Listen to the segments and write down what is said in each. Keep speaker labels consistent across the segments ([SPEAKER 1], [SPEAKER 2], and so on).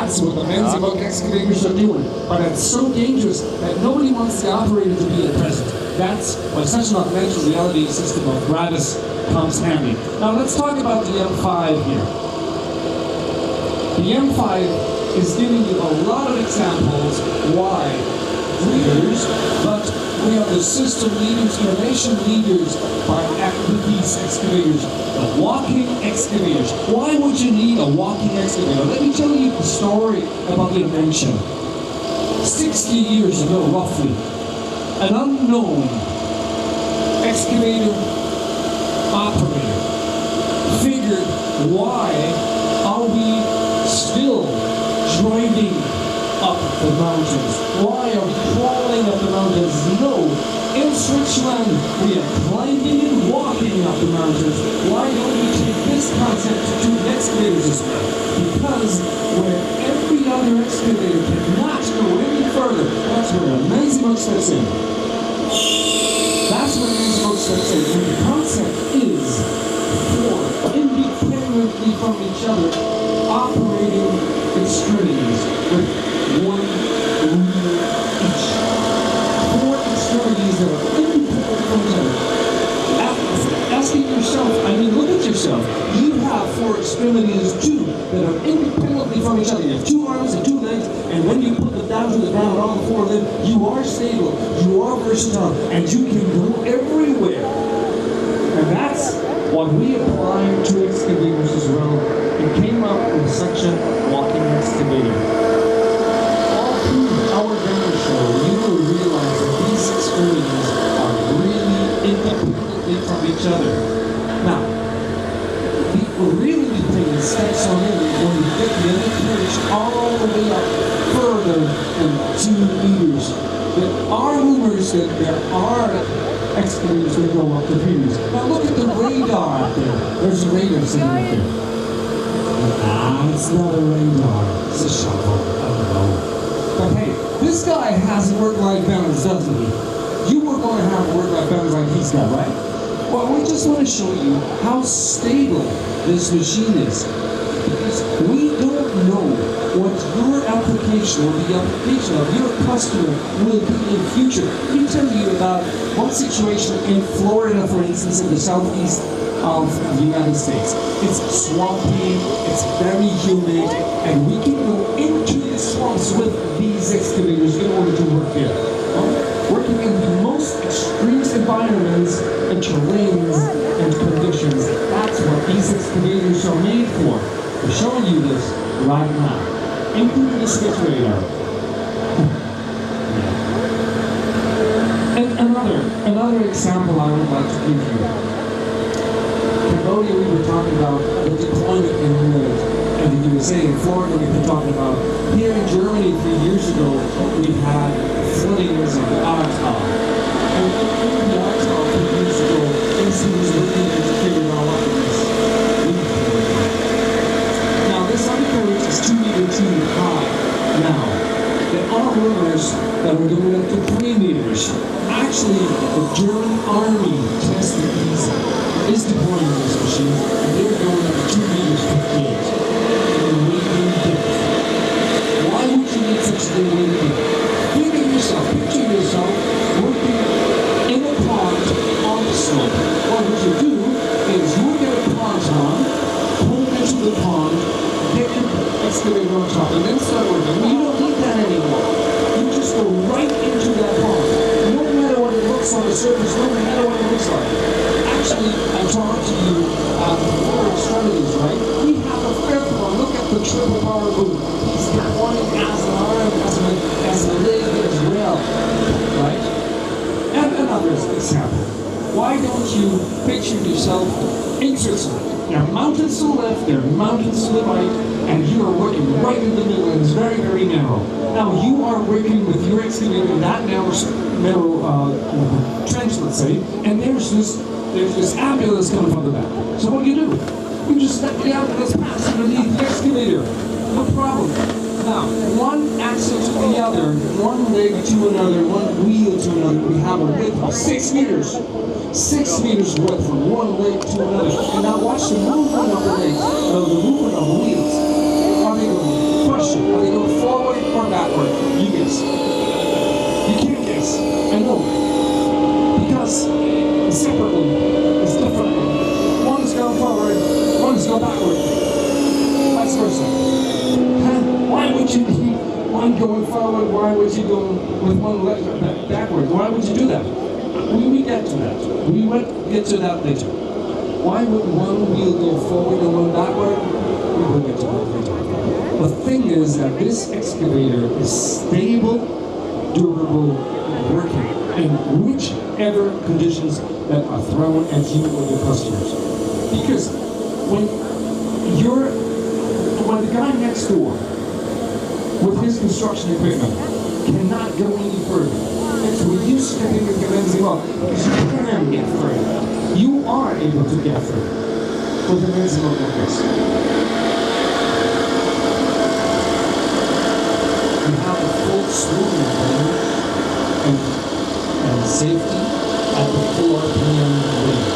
[SPEAKER 1] That's what the maneuverability excavators are doing. But it's so dangerous that nobody wants the operator to be present. That's why such an augmented reality system of gravis comes handy. Now let's talk about the M5 here. The M5 is giving you a lot of examples why leaders, but we are the system leaders, innovation leaders with these excavators, the walking excavators. Why would you need a walking excavator? Let me tell you the story about the invention. 60 years ago, roughly, an unknown excavator operator figured, why are we still driving up the mountains? Why are we crawling up the mountains? No, in Switzerland we are climbing and walking up the mountains. Why don't we take this concept to the excavators as well? Because where every other excavator cannot go any further, that's where amazing work steps in. That's where amazing work steps in. And the concept is for independently from each other operating extremities with one wheel each. 4 extremities that are independent from each other. Asking yourself, look at yourself. You have 4 extremities too that are independently from each other. You have 2 arms and 2 legs, and when you put them down to the ground, all the 4 of them, you are stable, you are versatile, and you can go everywhere. And that's what we apply to excavators as well. It came up with such a walking excavator. All through our demo show, you will realize that these extremities are really independently from each other. Now, the really thing that steps on in when you get the other carriage all the way up further than 2 meters. There are rumors that there are excavators that go up to 3 meters. Now look at the radar up there. There's a radar sitting up there. It's not a radar, it's a shovel. I don't know. But hey, this guy has work-life balance, doesn't he? You were going to have work-life balance like he's got, right? Well, we just want to show you how stable this machine is. Because we don't know what your application or the application of your customer will be in the future. Let me tell you about one situation in Florida, for instance, in the southeast of the United States. It's swampy, it's very humid, and we can go into the swamps with these excavators in order to work there. Working in the most extreme environments and terrains and conditions. That's what these excavators are made for. We're showing you this right now, including the switch radar. And another example I would like to give you. Cambodia, we were talking about the deployment in the USA. In Florida, we've been talking about. Here in Germany, 3 years ago, we had floodings in the Ahrtal. And in the Ahrtal 3 years ago, AC was looking at the figure all up in this. Now, this undercarriage is 2 meters high. Now, there are rumors that we're going up to 3 meters. Actually, the German army tested these. Is deploying this machine, and they're going up to 2 meters 58 in the weight depth. Why would you need such a big weight depth? Picture yourself working in a pond on the slope. What would you do is you would get a ponton, pull it into the pond, get your excavator on top, and then start working. You don't need that anymore. You just go right into that pond. No matter what it looks on the surface, no matter what it looks like. Actually, I talked to you about the 4 extremities, right? We have a 5th one. Look at the triple power boot. He's got one as an arm, as a leg as well, right? And another example. Why don't you picture yourself in Switzerland? There are mountains to the left, there are mountains to the right, and you are working right in the middle, and it's very, very narrow. Now, you are working with your excavator in that narrow trench, let's say, and there's this ambulance coming from the back. So what do? You just let the ambulance pass underneath the excavator. No problem. Now, one axle to the other, one leg to another, one wheel to another, we have a width of 6 meters. 6 meters width from one leg to another. And now watch the movement of the legs, the movement of the wheels. Are they going to question? guess. You can't guess. I know. Because separately is differently. One's going forward, one's going backward. Vice versa. Huh? Why would you be one going forward? Why would you go with one leg backward? Why would you do that? We get to that. We will get to that later. Why would one wheel go forward and one backward? We will get to that later. The thing is that this excavator is stable, durable, working in whichever conditions that are thrown at you or your customers. Because when the guy next door with his construction equipment cannot go any further, it's when you step in with your lens and well, because you can get further. You are able to get further with an instrument like this. You have a full swing and safety at the full RPM range.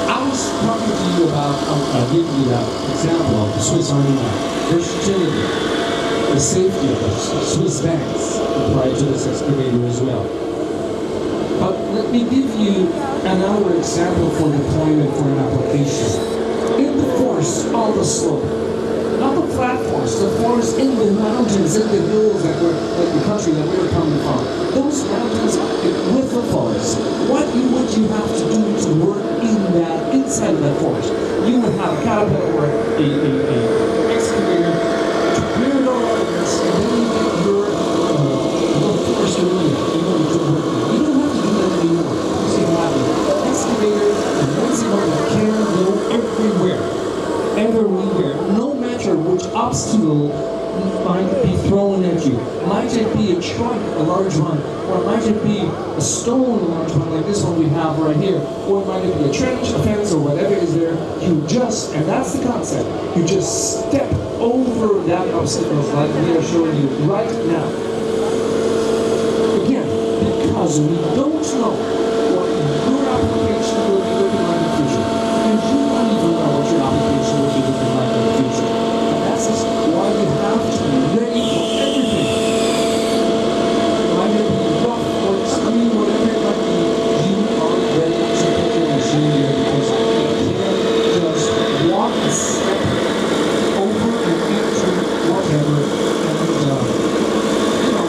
[SPEAKER 1] I was talking to you about, I'll give you that example of the Swiss Army knife, versatility, the safety of the Swiss banks applied to this excavator as well. But let me give you another example for deployment for an application. In the forest on the slope, not the flat forest, the forest in the mountains, in the hills that were like the country that we were coming from. Those mountains with the forest. What would you have to do to work inside of that forest? You would have a caterpillar or a excavator to clear it all out of this, and then you get your forest area in order to work. You don't have to do that anymore. You see what happens? Excavator and excavator can go everywhere. Everywhere. No matter which obstacle might be thrown at you. Might it be a truck, a large one, or might it be a stone, a large one like this one we have right here, or might it be a trench, a fence, or whatever is there. You just, and that's the concept, you just step over that obstacle like we are showing you right now. Again, because we don't know what your application will be looking like in the future. And you don't even know what your application will be looking like in the future. And that's why you have to be ready for everything. Might it be rough or extreme, whatever it might be, you are ready to put your machine here because you can't just walk a step over and into whatever and you know,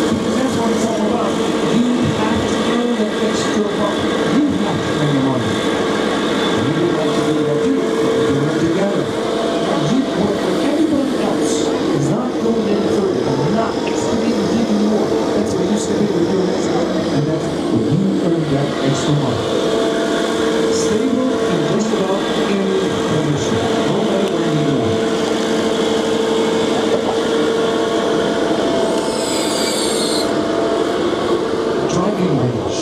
[SPEAKER 1] because that's what it's all about. You have to earn that extra buck. You have to earn the money. You would like to do that too. Do it together. You work with everybody else is not going any further. I'm not excavating, digging more. That's what you step in with your hands, and that's where you earn that extra money. Stable and just about any condition, no matter where you go. Driving range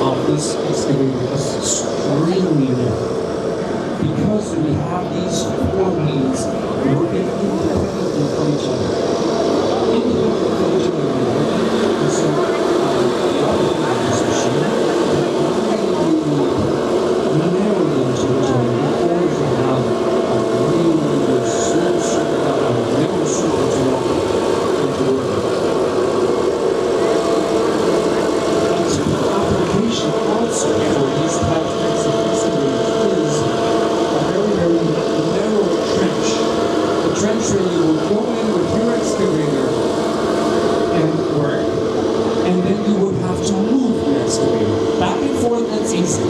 [SPEAKER 1] of this excavator is extremely narrow. Because we have these four wheels working independently from each other. Independently from each other. And so, this machine, we narrow them to each other in order to have a really good sense of a narrow circle to walk into work. Its application also for these types of excavators is a very, very narrow trench. The trench where you would go in with your excavator and work, and then you would have to move your excavator. Back and forth, that's easy.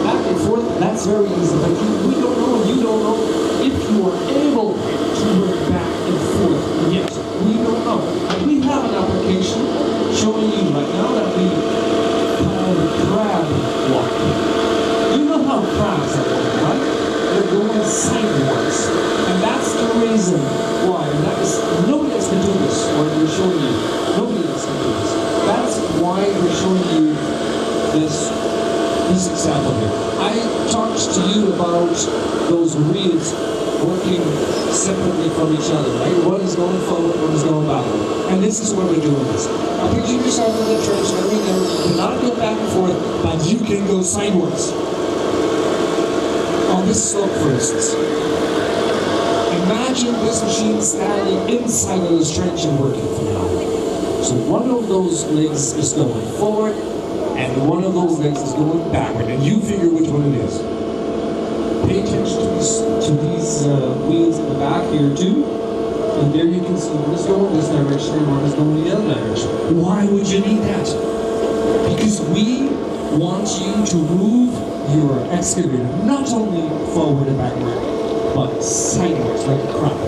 [SPEAKER 1] Back and forth, that's very easy. But we don't know, and you don't know if you are able to work back and forth yet. We don't know. And we have an application showing you right now that we call the crab walk. You know how crabs are walking, right? They're going sideways. And that's the reason why. And that is, nobody else can do this, what we're showing you. Nobody else can do this. That's why we're showing you this example here. I talked to you about those wheels working separately from each other, right? One is going forward, one is going backward. And this is where we're doing this. Now picture yourself in the trench, and you cannot go back and forth, but you can go sideways. On this slope, for instance. Imagine this machine standing inside of this trench and working for you. So one of those legs is going forward, and one of those legs is going backward, and you figure which one it is. Pay attention to these wheels in the back here too. And there you can see one is going this direction and one is going the other direction. Why would you need that? Because we want you to move your excavator not only forward and backward, but sideways like a crop.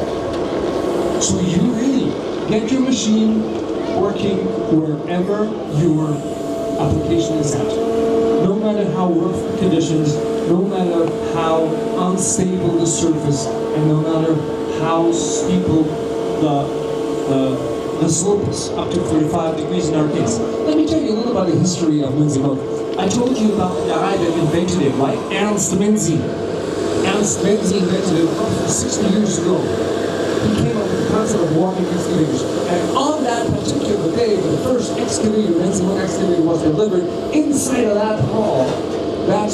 [SPEAKER 1] So you really get your machine working wherever your application is at. No matter how rough the conditions, no matter how unstable the surface, and no matter how steep the slope is, up to 45 degrees in our case. Let me tell you a little about the history of Lindsay Hook. I told you about the guy that invented it, right? Ernst Lindsay. Ernst Lindsay invented it roughly 60 years ago. He came up with the concept of walking excavators. And on that particular day, the first excavator, Lindsay Hook excavator, was delivered inside of that hall. That